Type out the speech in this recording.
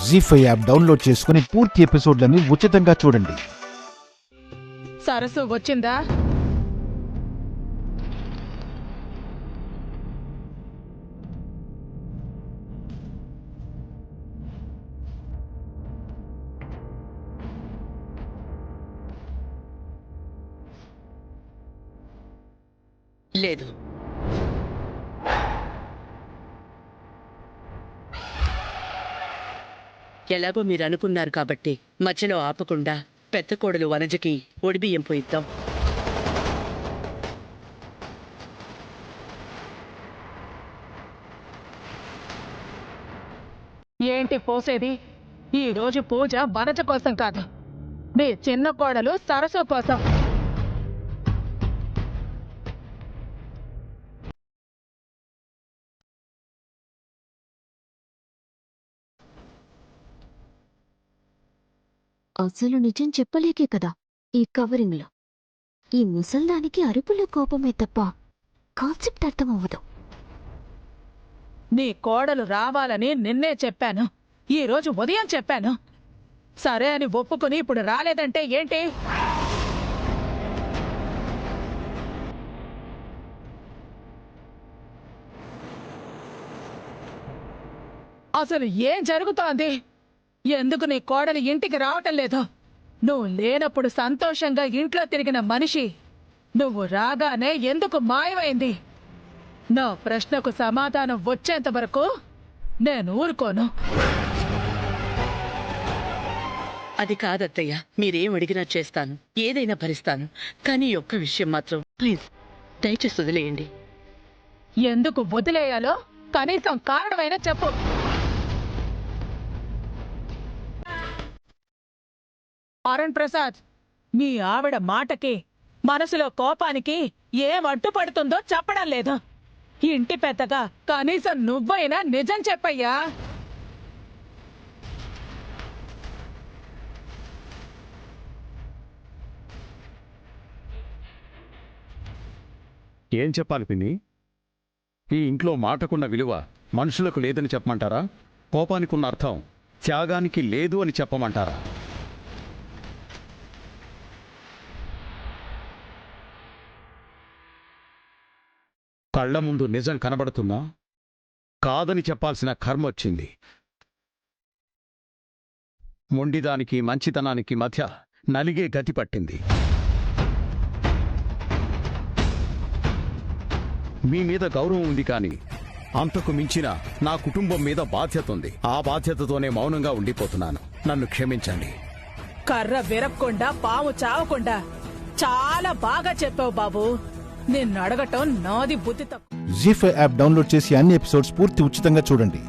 జీ5 app download చేసుకుని పూర్తి ఎపిసోడ్లని ఉచితంగా చూడండి. సరస్సు వచ్చిందా? లేదు. ఎలాగో మీరు అనుకున్నారు కాబట్టి మధ్యలో ఆపకుండా పెద్ద కోడలు వనజకి ఒడిబియ్యం పోయిద్దాం. ఏంటి పోసేది? ఈ రోజు పూజ వనజ కోసం కాదు, నీ చిన్న కోడలు సరస్సు కోసం. అసలు నిజం చెప్పలేకే కదా ఈ కవరింగ్లో. ఈ ముసల్దానికి అరుపులో కోపమే తప్ప కాన్సెప్ట్ అర్థమవ్వదు. నీ కోడలు రావాలని నిన్నే చెప్పాను, ఈ రోజు ఉదయం చెప్పాను. సరే అని ఒప్పుకుని ఇప్పుడు రాలేదంటే ఏంటి? అసలు ఏం జరుగుతోంది? ఎందుకు నీ కోడలు ఇంటికి రావటం లేదు? నువ్వు లేనప్పుడు సంతోషంగా ఇంట్లో తిరిగిన మనిషి నువ్వు రాగానే ఎందుకు మాయమైంది? నా ప్రశ్నకు సమాధానం వచ్చేంత వరకు నేను ఊరుకోను. అది కాదత్తయ్య, మీరేం అడిగినా చేస్తాను, ఏదైనా భరిస్తాను. కానీ ఒక్క విషయం మాత్రం ప్లీజ్ దయచేసి వదిలేయండి. ఎందుకు వదిలేయాలో కనీసం కారణమైనా చెప్పు. అరుణ్ ప్రసాద్, మీ ఆవిడ మాటకి మనసులో కోపానికి ఏం అడ్డుపడుతుందో చెప్పడం లేదు. ఇంటి పెద్దగా కనీసం నువ్వైనా నిజం చెప్పయ్యా. ఏం చెప్పాలి పిన్ని? ఈ ఇంట్లో మాటకున్న విలువ మనుషులకు లేదని చెప్పమంటారా? కోపానికి ఉన్న అర్థం త్యాగానికి లేదు అని చెప్పమంటారా? కళ్ళ ముందు నిజం కనబడుతున్నా కాదని చెప్పాల్సిన కర్మ వచ్చింది. మొండిదానికి మంచితనానికి మధ్య నలిగే గతి పట్టింది. మీ మీద గౌరవం ఉంది, కానీ అంతకు మించిన నా కుటుంబం మీద బాధ్యత ఉంది. ఆ బాధ్యతతోనే మౌనంగా ఉండిపోతున్నాను. నన్ను క్షమించండి. కర్ర విరక్కుండా పాము చావకుండా చాలా బాగా చెప్పావు బాబు. నిన్ను అడగటం నాది బుద్ధి తక్కువ. జీ5 యాప్ డౌన్లోడ్ చేసి అన్ని ఎపిసోడ్స్ పూర్తి ఉచితంగా చూడండి.